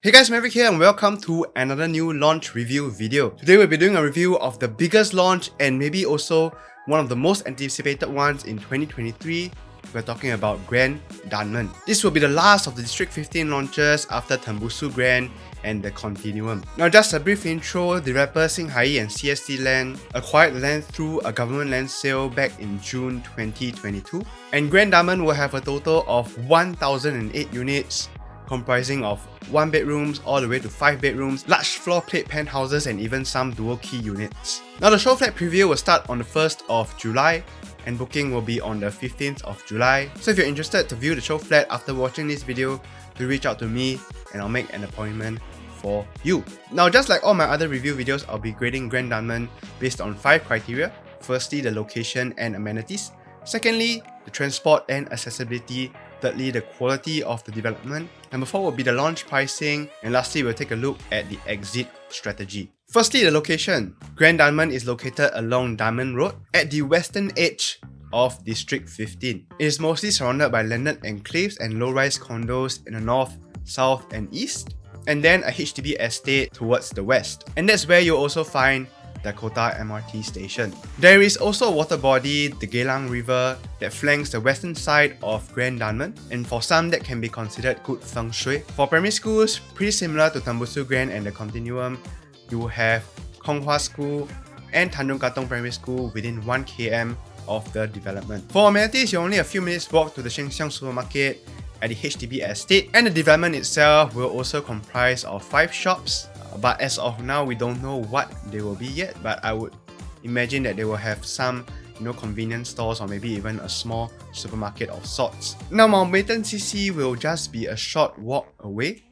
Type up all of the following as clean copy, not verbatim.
Hey guys, Maverick here and welcome to another new launch review video. Today we'll be doing a review of the biggest launch and maybe also one of the most anticipated ones in 2023. We're talking about Grand Dunman. This will be the last of the District 15 launches after Tembusu Grand and the Continuum. Now just a brief intro, developers HaiYi and CST Land acquired the land through a government land sale back in June 2022. And Grand Dunman will have a total of 1,008 units comprising of 1 bedrooms all the way to 5 bedrooms, large floor plate penthouses and even some dual key units. Now the Showflat preview will start on the 1st of July and booking will be on the 15th of July. So if you're interested to view the Showflat after watching this video, do reach out to me and I'll make an appointment for you. Now just like all my other review videos, I'll be grading Grand Dunman based on 5 criteria. Firstly, the location and amenities. Secondly, the transport and accessibility. Thirdly, the quality of the development. Number 4 will be the launch pricing. And lastly, we'll take a look at the exit strategy. Firstly, the location. Grand Dunman is located along Dunman Road at the western edge of District 15. It is mostly surrounded by landed enclaves and low-rise condos in the north, south and east, and then a HDB estate towards the west. And that's where you'll also find Dakota MRT station. There is also a water body, the Geylang River, that flanks the western side of Grand Dunman, and for some that can be considered good feng shui. For primary schools, pretty similar to Tembusu Grand and the Continuum, you will have Kong Hwa School and Tanjong Katong Primary School within 1 km of the development. For amenities, you're only a few minutes walk to the Sheng Siong supermarket at the HDB estate, and the development itself will also comprise of 5 shops. But as of now, we don't know what they will be yet, but I would imagine that they will have some convenience stores or maybe even a small supermarket of sorts. Now Mountbatten CC will just be a short walk away.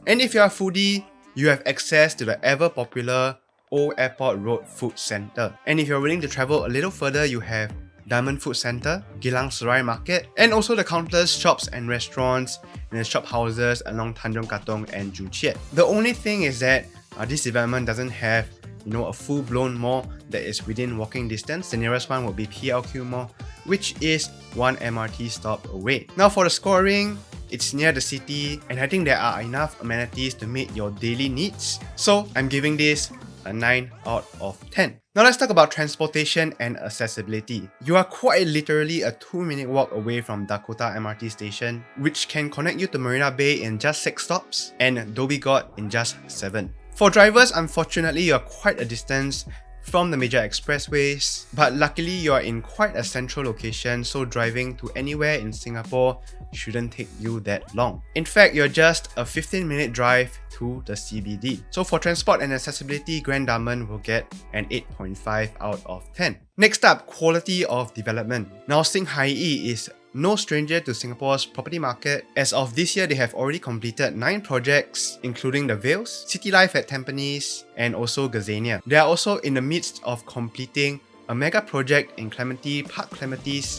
And if you're a foodie, you have access to the ever popular Old Airport Road Food Centre. And if you're willing to travel a little further, you have Diamond Food Centre, Geylang Serai Market, and also the countless shops and restaurants and the shop houses along Tanjong Katong and Joo Chiat. The only thing is that this development doesn't have a full-blown mall that is within walking distance. The nearest one will be PLQ Mall, which is 1 MRT stop away. Now for the scoring, it's near the city and I think there are enough amenities to meet your daily needs. So I'm giving this a 9 out of 10. Now let's talk about transportation and accessibility. You are quite literally a 2-minute walk away from Dakota MRT station, which can connect you to Marina Bay in just 6 stops and Dhoby Ghaut in just 7. For drivers, unfortunately, you are quite a distance from the major expressways, but luckily you are in quite a central location, so driving to anywhere in Singapore shouldn't take you that long. In fact, you're just a 15-minute drive to the CBD. So for transport and accessibility, Grand Dunman will get an 8.5 out of 10. Next up, quality of development. Now HaiYi is no stranger to Singapore's property market. As of this year, they have already completed 9 projects, including the Vales, City Life at Tampines, and also Gazania. They are also in the midst of completing a mega project in Clementi, Park Clementi's,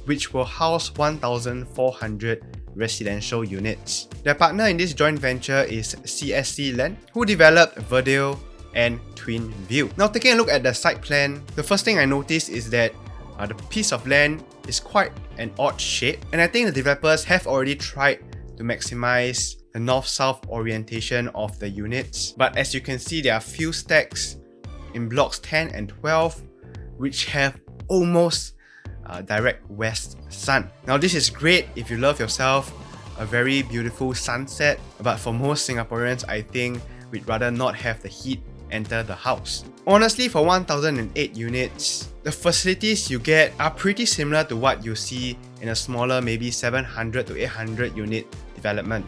which will house 1,400 residential units. Their partner in this joint venture is CST Land, who developed Verdale and Twin View. Now taking a look at the site plan, the first thing I noticed is that the piece of land is quite an odd shape, and I think the developers have already tried to maximize the north-south orientation of the units. But as you can see, there are few stacks in blocks 10 and 12 which have almost direct west sun. Now this is great if you love yourself a very beautiful sunset, but for most Singaporeans, I think we'd rather not have the heat enter the house. Honestly, for 1,008 units, the facilities you get are pretty similar to what you see in a smaller, maybe 700 to 800 unit development.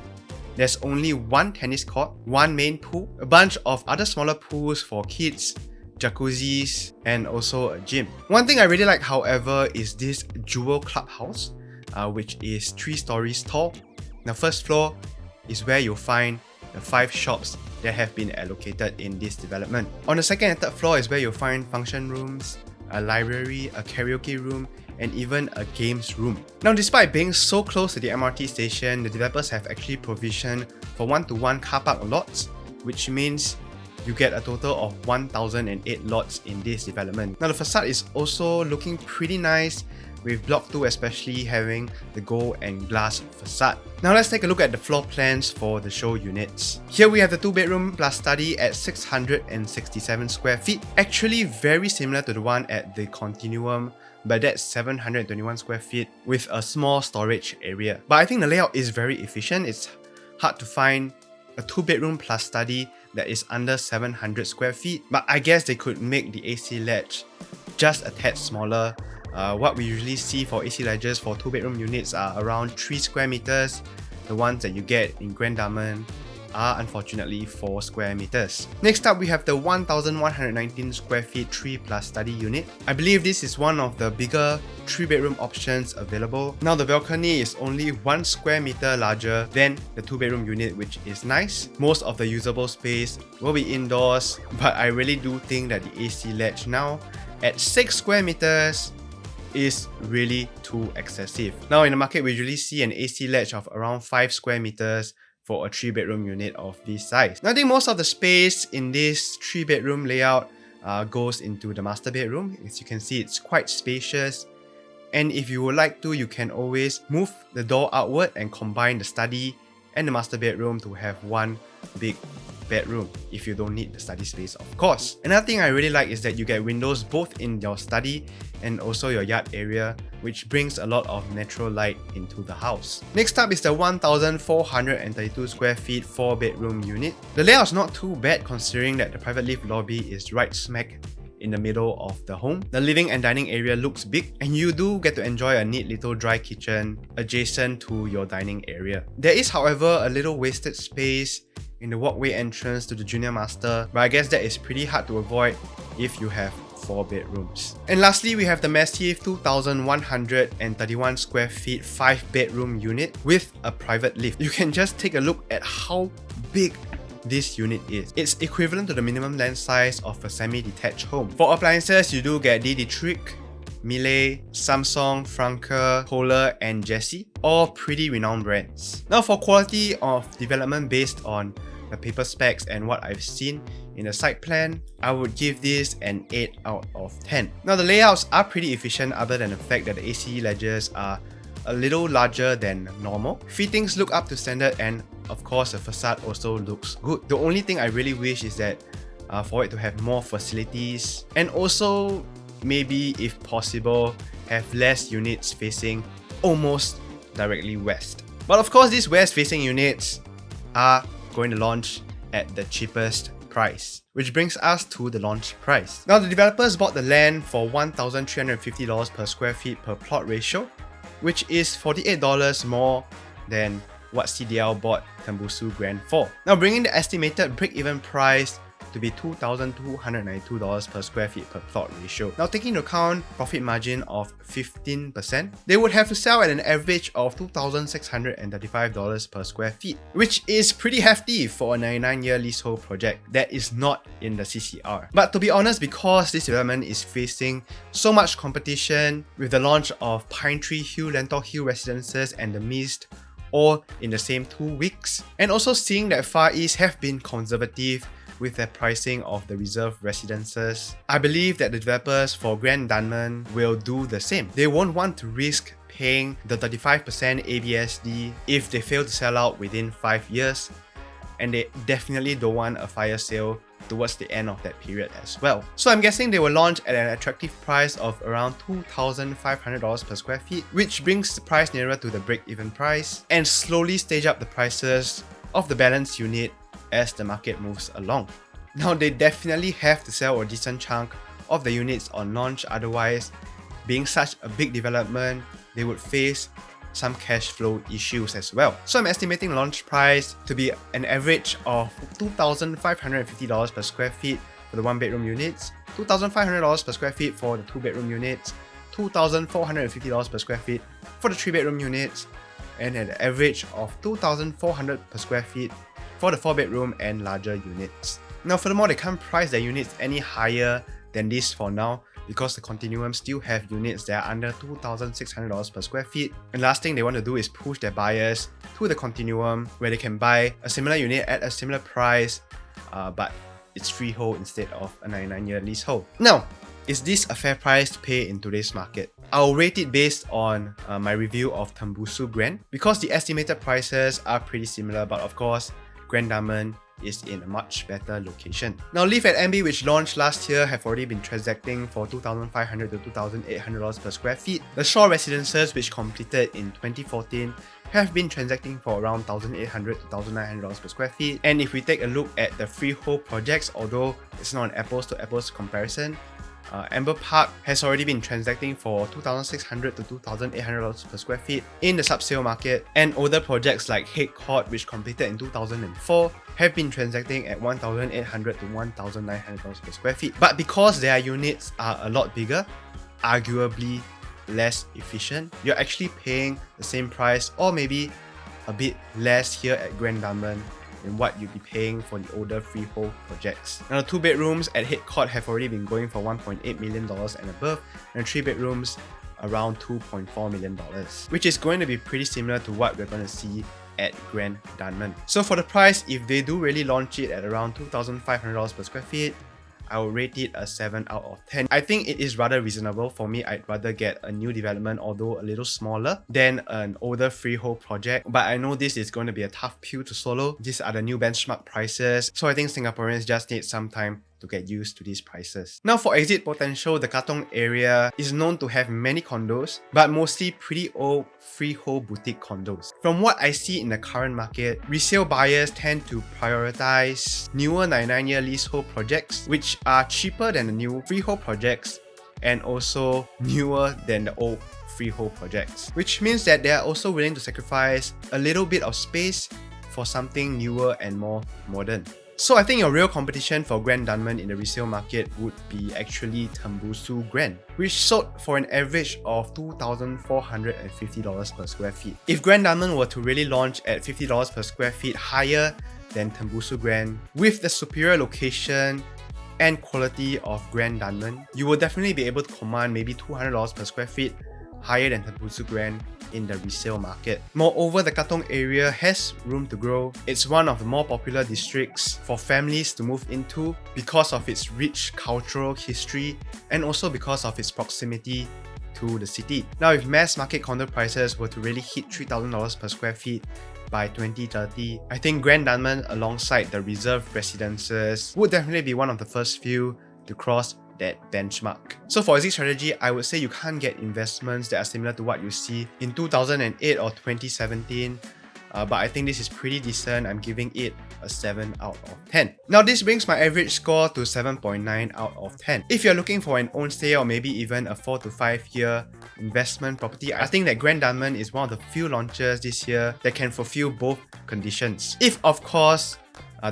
There's only 1 tennis court, 1 main pool, a bunch of other smaller pools for kids, jacuzzis, and also a gym. One thing I really like, however, is this jewel clubhouse, which is 3 stories tall. The first floor is where you'll find the 5 shops that have been allocated in this development. On the second and third floor is where you'll find function rooms, a library, a karaoke room, and even a games room. Now despite being so close to the MRT station, the developers have actually provisioned for 1-to-1 car park lots, which means you get a total of 1,008 lots in this development. Now the facade is also looking pretty nice. with Block 2 especially having the gold and glass facade. Now let's take a look at the floor plans for the show units. Here we have the 2-bedroom plus study at 667 square feet, actually very similar to the one at the Continuum, but that's 721 square feet with a small storage area. But I think the layout is very efficient. It's hard to find a 2-bedroom plus study that is under 700 square feet, but I guess they could make the AC ledge just a tad smaller. What we usually see for AC ledges for 2-bedroom units are around 3 square meters. The ones that you get in Grand Dunman are unfortunately 4 square meters. Next up, we have the 1119 square feet 3 plus study unit. I believe this is one of the bigger 3-bedroom options available. Now the balcony is only 1 square meter larger than the 2-bedroom unit, which is nice. Most of the usable space will be indoors, but I really do think that the AC ledge now at 6 square meters is really too excessive. Now in the market, we usually see an AC ledge of around 5 square meters for a 3-bedroom unit of this size. Now I think most of the space in this 3-bedroom layout goes into the master bedroom. As you can see, it's quite spacious. And if you would like to, you can always move the door outward and combine the study and the master bedroom to have one big bedroom if you don't need the study space, of course. Another thing I really like is that you get windows both in your study and also your yard area, which brings a lot of natural light into the house. Next up is the 1432 square feet 4-bedroom unit. The layout's not too bad considering that the private lift lobby is right smack in the middle of the home. The living and dining area looks big, and you do get to enjoy a neat little dry kitchen adjacent to your dining area. There is, however, a little wasted space in the walkway entrance to the junior master, but I guess that is pretty hard to avoid if you have 4 bedrooms. And lastly, we have the massive 2131 square feet 5-bedroom unit with a private lift. You can just take a look at how big this unit is. It's equivalent to the minimum land size of a semi-detached home. For appliances, you do get Dietrich, Miele, Samsung, Franke, Kohler, and Jessie, all pretty renowned brands. Now for quality of development based on the paper specs and what I've seen in the site plan, I would give this an 8 out of 10. Now the layouts are pretty efficient other than the fact that the AC ledges are a little larger than normal. Fittings look up to standard, and of course the facade also looks good. The only thing I really wish is that for it to have more facilities, and also maybe if possible have less units facing almost directly west. But of course these west facing units are going to launch at the cheapest price, which brings us to the launch price. Now the developers bought the land for $1,350 per square feet per plot ratio, which is $48 more than what CDL bought Tembusu Grand for. Now bringing the estimated break-even price to be $2,292 per square feet per plot ratio. Now taking into account profit margin of 15%, they would have to sell at an average of $2,635 per square feet, which is pretty hefty for a 99-year leasehold project that is not in the CCR. But to be honest, because this development is facing so much competition with the launch of Pine Tree Hill, Lentor Hill Residences and The Mist all in the same 2 weeks, and also seeing that Far East have been conservative with their pricing of the reserve residences, I believe that the developers for Grand Dunman will do the same. They won't want to risk paying the 35% ABSD if they fail to sell out within 5 years, and they definitely don't want a fire sale towards the end of that period as well. So I'm guessing they will launch at an attractive price of around $2,500 per square feet, which brings the price nearer to the break-even price, and slowly stage up the prices of the balance unit as the market moves along. Now they definitely have to sell a decent chunk of the units on launch, otherwise, being such a big development, they would face some cash flow issues as well. So I'm estimating the launch price to be an average of $2,550 per square feet for the 1-bedroom units, $2,500 per square feet for the 2-bedroom units, $2,450 per square feet for the 3-bedroom units, and an average of $2,400 per square feet for the 4-bedroom and larger units. Now furthermore, they can't price their units any higher than this for now, because the Continuum still have units that are under $2,600 per square feet. And last thing they want to do is push their buyers to the Continuum, where they can buy a similar unit at a similar price, but it's freehold instead of a 99-year leasehold. Now, is this a fair price to pay in today's market? I'll rate it based on my review of Tembusu Grand because the estimated prices are pretty similar, but of course, Grand Dunman is in a much better location. Now, Live at MB, which launched last year, have already been transacting for $2,500 to $2,800 per square feet. The Shaw Residences, which completed in 2014, have been transacting for around $1,800 to $1,900 per square feet. And if we take a look at the freehold projects, although it's not an apples to apples comparison, Amber Park has already been transacting for $2,600 to $2,800 per square feet in the subsale market, and older projects like HaiYi, which completed in 2004, have been transacting at $1,800 to $1,900 per square feet. But because their units are a lot bigger, arguably less efficient, you're actually paying the same price or maybe a bit less here at Grand Dunman than what you'd be paying for the older freehold projects. Now, the 2 bedrooms at HaiYi have already been going for $1.8 million and above, and 3 bedrooms around $2.4 million, which is going to be pretty similar to what we're going to see at Grand Dunman. So for the price, if they do really launch it at around $2,500 per square feet, I will rate it a 7 out of 10. I think it is rather reasonable. For me, I'd rather get a new development, although a little smaller, than an older freehold project. But I know this is going to be a tough pill to swallow. These are the new benchmark prices, so I think Singaporeans just need some time to get used to these prices. Now, for exit potential, the Katong area is known to have many condos, but mostly pretty old freehold boutique condos. From what I see in the current market, resale buyers tend to prioritize newer 99-year leasehold projects, which are cheaper than the new freehold projects and also newer than the old freehold projects, which means that they are also willing to sacrifice a little bit of space for something newer and more modern. So I think your real competition for Grand Dunman in the resale market would be actually Tembusu Grand, which sold for an average of $2,450 per square feet. If Grand Dunman were to really launch at $50 per square feet higher than Tembusu Grand, with the superior location and quality of Grand Dunman, you will definitely be able to command maybe $200 per square feet higher than Tembusu Grand in the resale market. Moreover, the Katong area has room to grow. It's one of the more popular districts for families to move into because of its rich cultural history and also because of its proximity to the city. Now, if mass market condo prices were to really hit $3,000 per square feet by 2030, I think Grand Dunman alongside the reserve residences would definitely be one of the first few to cross that benchmark. So for exit strategy, I would say you can't get investments that are similar to what you see in 2008 or 2017, but I think this is pretty decent. I'm giving it a 7 out of 10. Now, this brings my average score to 7.9 out of 10. If you're looking for an own stay or maybe even a 4 to 5 year investment property, I think that Grand Dunman is one of the few launches this year that can fulfill both conditions, if of course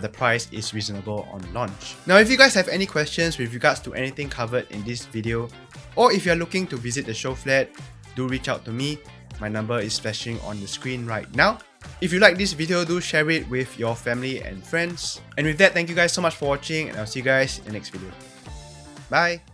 the price is reasonable on launch. Now, if you guys have any questions with regards to anything covered in this video, or if you're looking to visit the Showflat, do reach out to me. My number is flashing on the screen right now. If you like this video, do share it with your family and friends. And with that, thank you guys so much for watching, and I'll see you guys in the next video. Bye!